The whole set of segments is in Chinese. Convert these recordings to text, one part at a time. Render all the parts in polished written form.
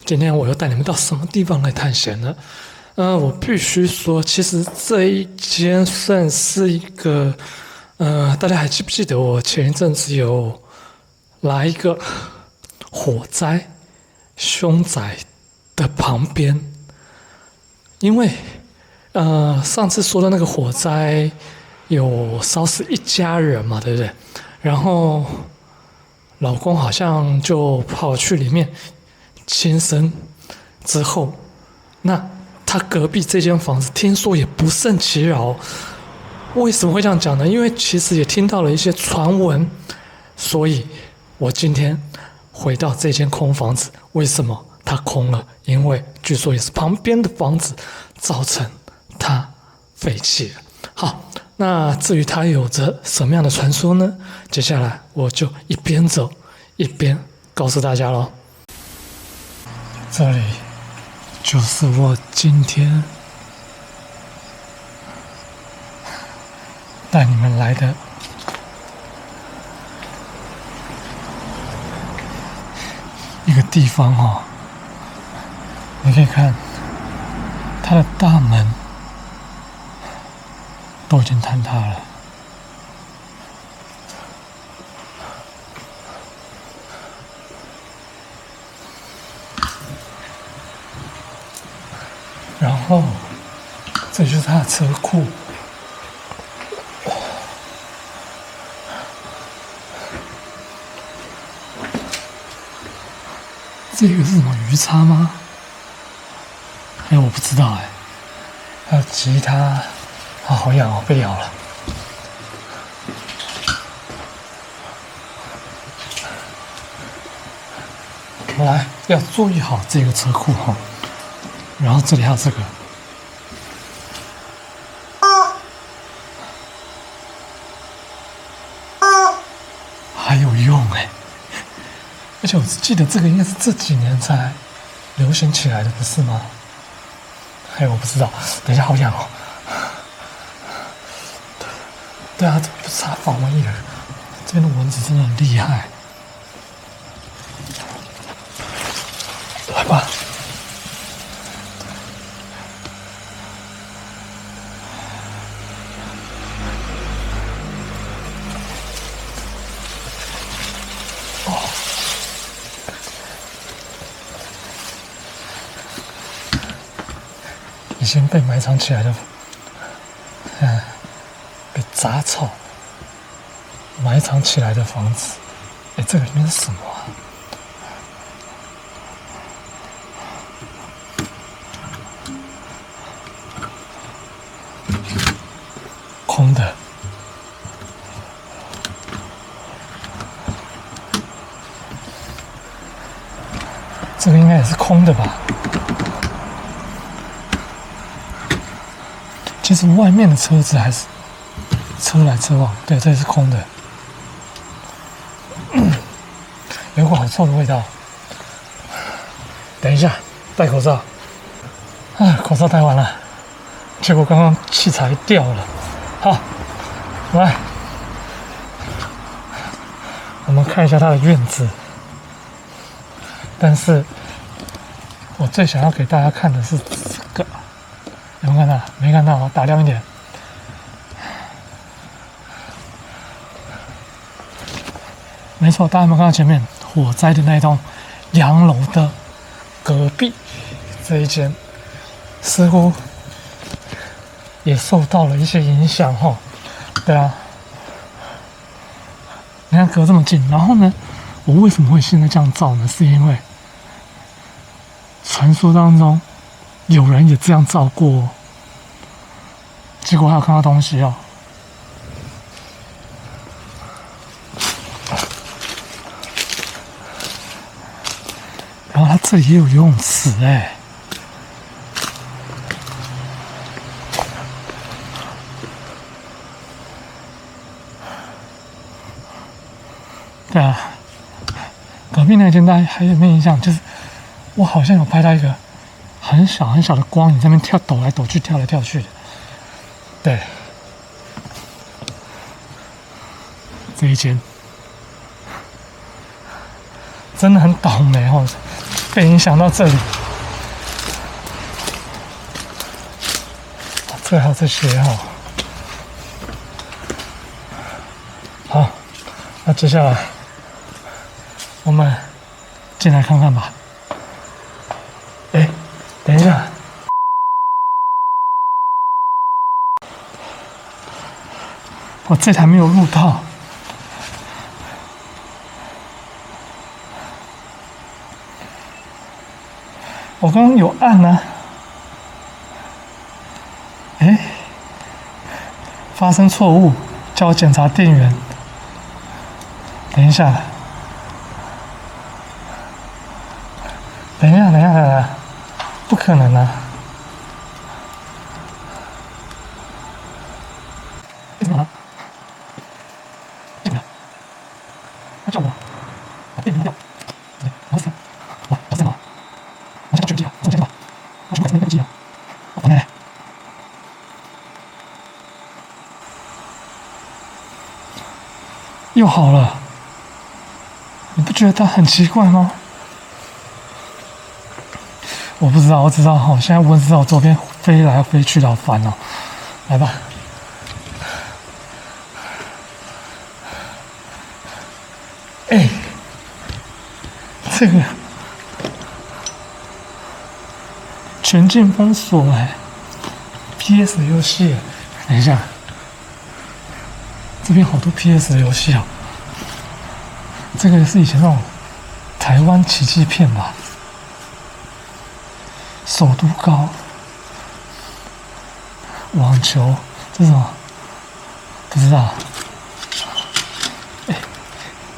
今天我又带你们到什么地方来探险呢？我必须说，其实这一间算是一个，大家还记不记得我前一阵子有来一个火灾凶宅的旁边？因为上次说的那个火灾有烧死一家人嘛，对不对？然后老公好像就跑去里面轻生之后，那他隔壁这间房子听说也不胜其扰。为什么会这样讲呢？因为其实也听到了一些传闻，所以我今天回到这间空房子。为什么它空了？因为据说也是旁边的房子造成它废弃了。好，那至于它有着什么样的传说呢？接下来我就一边走一边告诉大家咯。这里就是我今天带你们来的一个地方哦。你可以看它的大门都已经坍塌了。然后，这就是他的车库。这个是什么鱼叉吗？我不知道哎。还有吉他，啊，好痒哦，被咬了。我来要注意好这个车库哈。然后这里还有这个，还有用哎！而且我记得这个应该是这几年才流行起来的，不是吗？我不知道。等一下，好痒哦！对啊，这不是它防蚊液，这边的蚊子真的很厉害。来吧。已经被埋藏起来的，被杂草埋藏起来的房子。这个里面是什么啊？空的。这个应该也是空的吧？其实外面的车子还是车来车往，对，这是空的。有股好臭的味道。等一下，戴口罩。口罩戴完了，结果刚刚器材掉了。好，来，我们看一下它的院子。但是我最想要给大家看的是这个。有没有看到？没看到，打亮一点。没错，大家有没有看到前面火灾的那栋洋楼的隔壁这一间，似乎也受到了一些影响哈。对啊，你看隔这么近，然后呢，我为什么会现在这样照呢？是因为传说当中有人也这样照过哦，结果还有看到东西哦。然后它这里也有游泳池哎。对啊，隔壁那间大家还有没有印象？就是我好像有拍到一个很小很小的光影在那边跳，抖来抖去，跳来跳去的。对，这一间真的很倒霉哦。被影响到这里。最好这些哈。好，那接下来我们进来看看吧。哎，等一下。我这台没有路套，我刚刚有按呢，哎，发生错误，叫我检查电源。等一下，等一下，不可能啊！为什么？他叫我把电源掉，我死了，我死了，我想去机啊，我想吧，我去买那个机啊，我来，又好了，你不觉得它很奇怪吗？我不知道，我只知道哈，现在蚊子在我周边飞来飞去的，好烦哦。来吧。哎，这个全境封锁PS 游戏，等一下，这边好多 PS 游戏哦。这个是以前那种台湾奇迹片吧？首都高，网球，这是什么？不知道。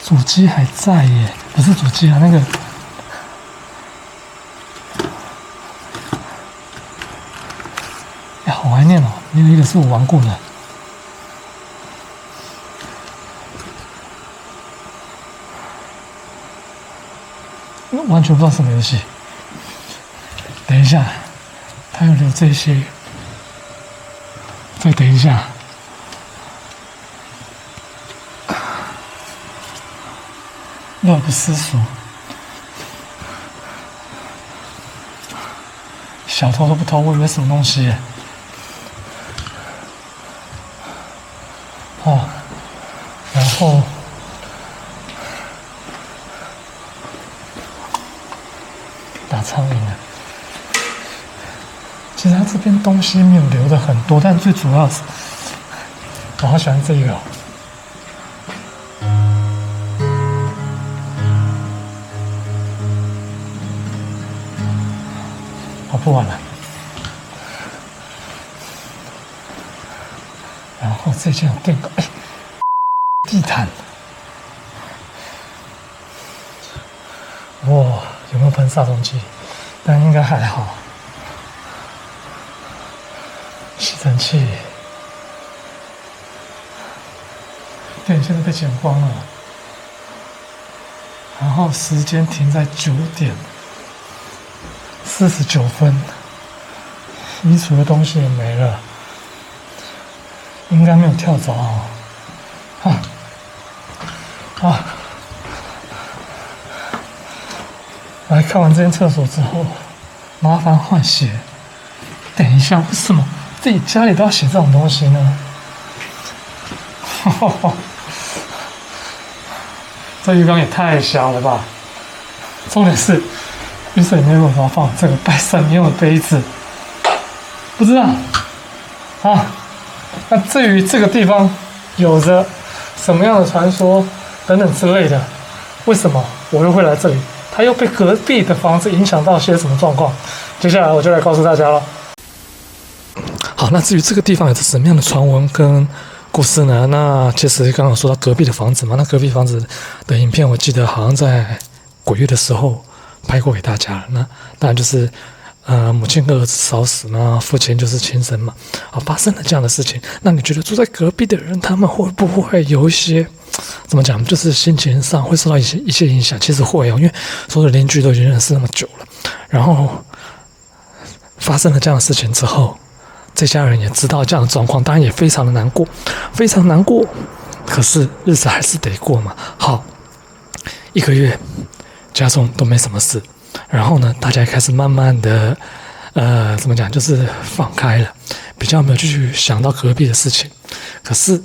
主机还在耶，不是主机啊，那个好怀念哦，有一个是我玩过的，完全不知道什么游戏。等一下，他要留这些，再等一下。乐不思蜀，小偷都不偷，我以为什么东西耶？哦，然后打苍蝇了。其实他这边东西没有留的很多，但最主要是我好喜欢这个哦。不玩了，然后这件电狗，地毯，哇，有没有喷杀虫剂？但应该还好。吸尘器，电现在被剪光了，然后时间停在9点。49分，衣橱的东西也没了，应该没有跳蚤啊！来看完这间厕所之后，麻烦换鞋。等一下，为什么自己家里都要写这种东西呢？这浴缸也太小了吧！重点是。浴室里面为什么放这个拜神明用的杯子？不知道啊。那至于这个地方有着什么样的传说等等之类的，为什么我又会来这里？它又被隔壁的房子影响到些什么状况？接下来我就来告诉大家了。好，那至于这个地方有着什么样的传闻跟故事呢？那其实刚刚说到隔壁的房子嘛，那隔壁房子的影片我记得好像在鬼月的时候拍过给大家了。那当然就是母亲跟儿子烧死，那父亲就是轻生嘛。发生了这样的事情，那你觉得住在隔壁的人他们会不会有一些怎么讲，就是心情上会受到一些影响？其实会哦，因为所有的邻居都已经认识那么久了，然后发生了这样的事情之后，这家人也知道这样的状况，当然也非常的难过，非常难过。可是日子还是得过嘛。好，1个月家中都没什么事，然后呢，大家也开始慢慢的，怎么讲，就是放开了，比较没有去想到隔壁的事情。可是，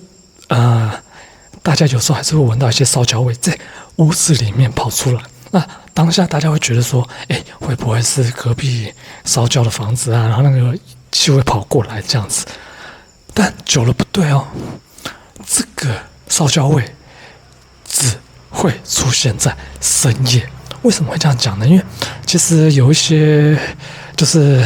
大家有时候还是会闻到一些烧焦味在屋子里面跑出来。那当下大家会觉得说，哎，会不会是隔壁烧焦的房子啊？然后那个气味跑过来这样子。但久了不对哦，这个烧焦味只会出现在深夜。为什么会这样讲呢？因为其实有一些就是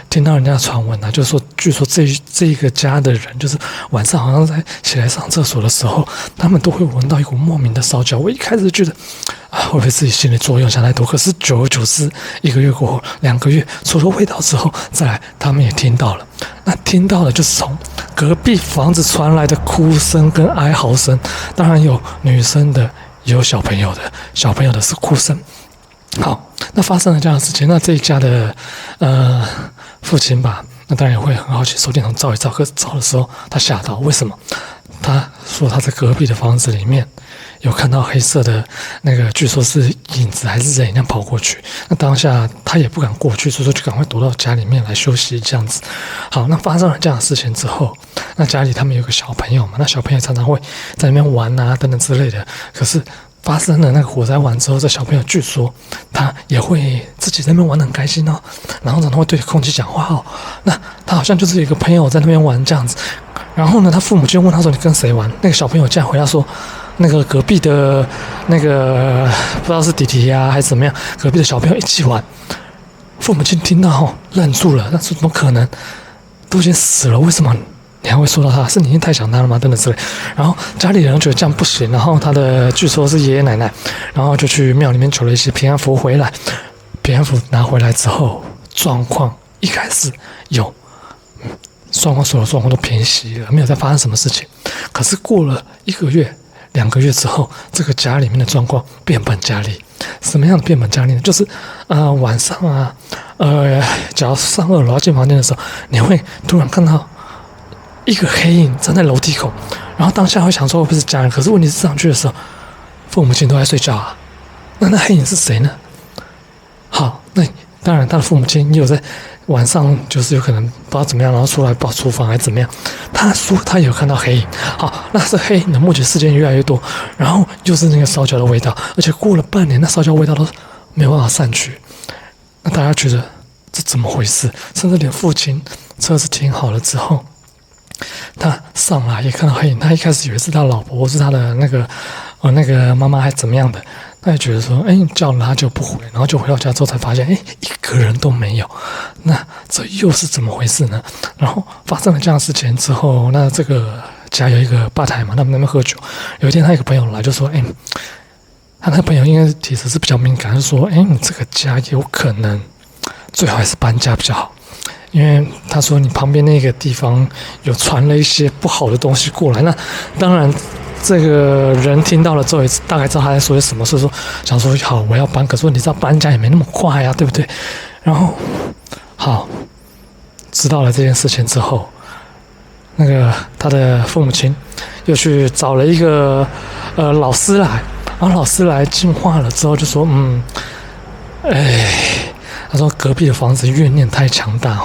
听到人家的传闻啊，就是说，据说这一个家的人，就是晚上好像在起来上厕所的时候，他们都会闻到一股莫名的烧焦。我一开始觉得会不会自己心理作用想太多？可是久而久之，1个月过后，2个月，除了味道之后，再来他们也听到了。那听到的就是从隔壁房子传来的哭声跟哀嚎声，当然有女生的，也有小朋友的，小朋友的是哭声。好，那发生了这样的事情，那这一家的父亲吧，那当然也会很好奇，手电筒照一照，可是照的时候他吓到，为什么？他说他在隔壁的房子里面有看到黑色的那个，据说是影子还是人一样跑过去。那当下他也不敢过去，所以说就赶快躲到家里面来休息这样子。好，那发生了这样的事情之后，那家里他们有个小朋友嘛，那小朋友常常会在那边玩啊等等之类的，可是发生了那个火灾完之后，这小朋友据说他也会自己在那边玩得很开心哦，然后常常会对着空气讲话哦。那他好像就是有一个朋友在那边玩这样子，然后呢，他父母就问他说：“你跟谁玩？”那个小朋友竟然回答说：“那个隔壁的那个不知道是弟弟呀、还是怎么样，隔壁的小朋友一起玩。”父母亲听到后愣住了，那说怎么可能？都已经死了，为什么你还会说到他？是你已经太想他了吗？等等之类。然后家里人觉得这样不行，然后他的据说是爷爷奶奶，然后就去庙里面求了一些平安符回来。平安符拿回来之后，状况一开始有所有的状况都平息了，没有再发生什么事情。可是过了1个月、2个月之后，这个家里面的状况变本加厉。什么样的变本加厉呢？就是晚上啊，假如上2楼要进房间的时候，你会突然看到一个黑影站在楼梯口，然后当下会想说会不会是家人？可是问题是上去的时候，父母亲都在睡觉啊，那黑影是谁呢？好，那当然他的父母亲也有在晚上就是有可能不知道怎么样，然后出来跑厨房还是怎么样。他说他有看到黑影。好，那这黑影的目击事件越来越多，然后又是那个烧焦的味道，而且过了半年，那烧焦味道都没有办法散去。那大家觉得这怎么回事？甚至连父亲车子停好了之后，他上来也看到黑影，他一开始以为是他老婆或是他的那个妈妈还怎么样的，他也觉得说，哎，叫了他就不回，然后就回到家之后才发现，哎，一个人都没有。那这又是怎么回事呢？然后发生了这样的事情之后，那这个家有一个吧台嘛，他们那边喝酒。有一天他一个朋友来就说，哎，他那个朋友应该体质是比较敏感，就说，哎，你这个家有可能最好还是搬家比较好。因为他说你旁边那个地方有传了一些不好的东西过来，那当然这个人听到了之后也大概知道他在说些什么，所以说想说好我要搬，可是问题是搬家也没那么快呀，对不对？然后好知道了这件事情之后，那个他的父母亲又去找了一个老师来，然后老师来净化了之后就说他说隔壁的房子怨念太强大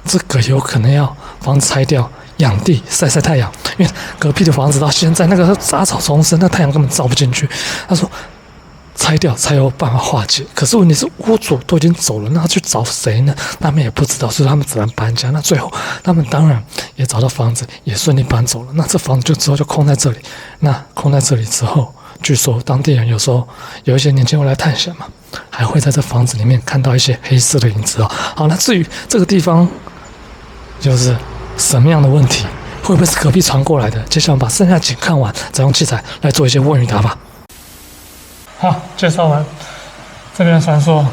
这个有可能要房子拆掉，养地晒晒太阳，因为隔壁的房子到现在那个杂草丛生，那太阳根本照不进去。他说拆掉才有办法化解，可是问题是屋主都已经走了，那他去找谁呢？他们也不知道，所以他们只能搬家。那最后他们当然也找到房子，也顺利搬走了。那这房子之后就空在这里。那空在这里之后，据说当地人有时候有一些年轻人来探险嘛，还会在这房子里面看到一些黑色的影子好，那至于这个地方就是什么样的问题，会不会是隔壁传过来的？接下来我们把剩下几看完，再用器材来做一些问与答吧。好，介绍完这边的传说。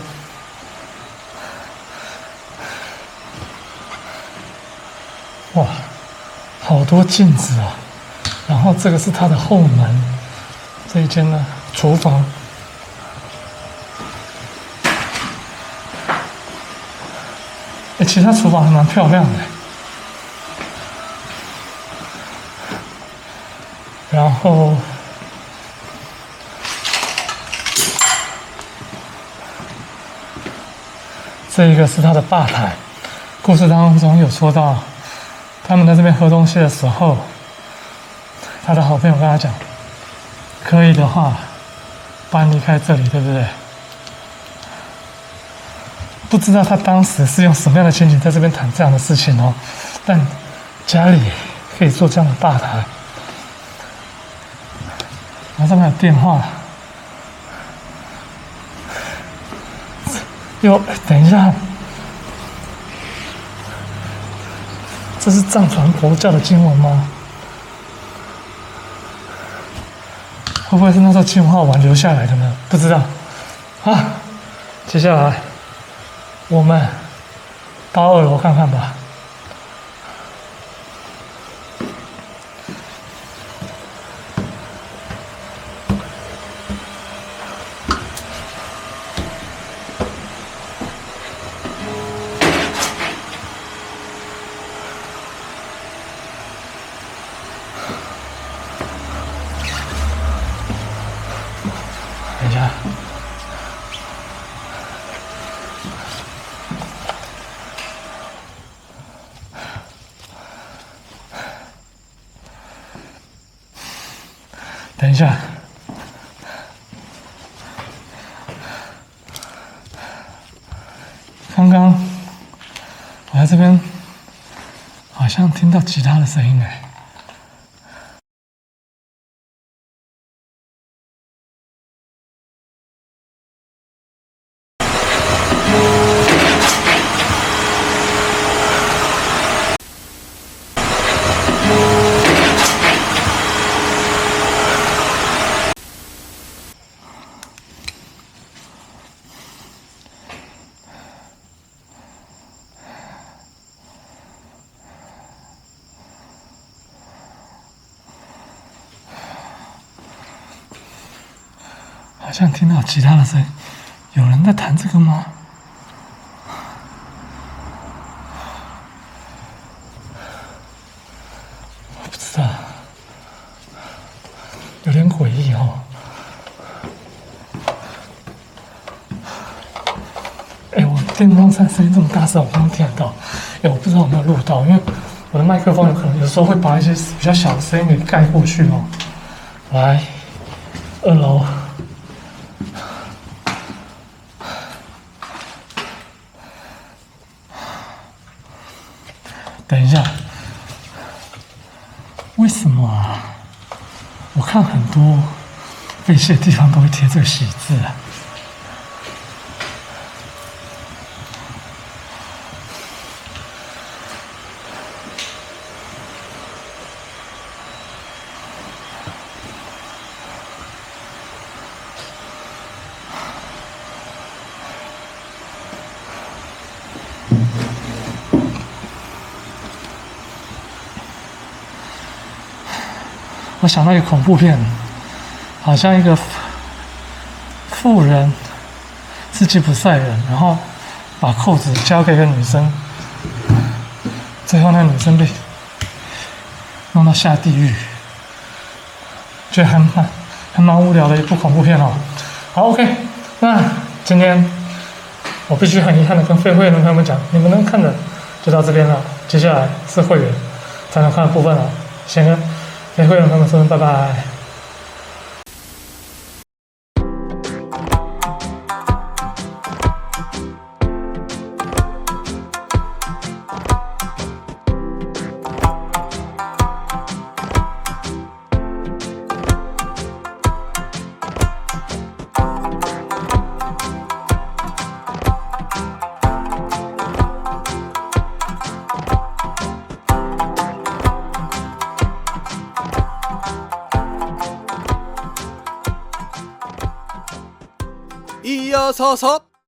哇，好多镜子啊！然后这个是它的后门，这一间呢厨房。其实它厨房还蛮漂亮的。然后这一个是他的吧台。故事当中有说到，他们在这边喝东西的时候，他的好朋友跟他讲，可以的话搬离开这里，对不对？不知道他当时是用什么样的情景在这边谈这样的事情哦，但家里可以做这样的吧台，然后上面有电话。等一下，这是藏传佛教的经文吗？会不会是那时候进化完留下来的呢？不知道。啊，接下来我们到2楼看看吧。等一下，等一下，刚刚我在这边好像听到吉他的声音哎。好像听到吉他的声音，有人在弹这个吗？我不知道，有点诡异哦。我电风扇声音这么大声，我刚刚听得到。我不知道有没有录到，因为我的麦克风有可能有时候会把一些比较小的声音给盖过去哦。来，2楼。等一下，为什么啊？我看很多废弃的地方都会贴这个喜字啊。我想到一个恐怖片，好像一个妇人是吉普赛人，然后把扣子交给一个女生，最后那女生被弄到下地狱，觉得还蛮无聊的一部恐怖片哦。好 ，OK， 那今天我必须很遗憾的跟非会员的朋友们讲，你们能看的就到这边了，接下来是会员才能看的部分了，先跟非会员的朋友们说声拜拜。이어서서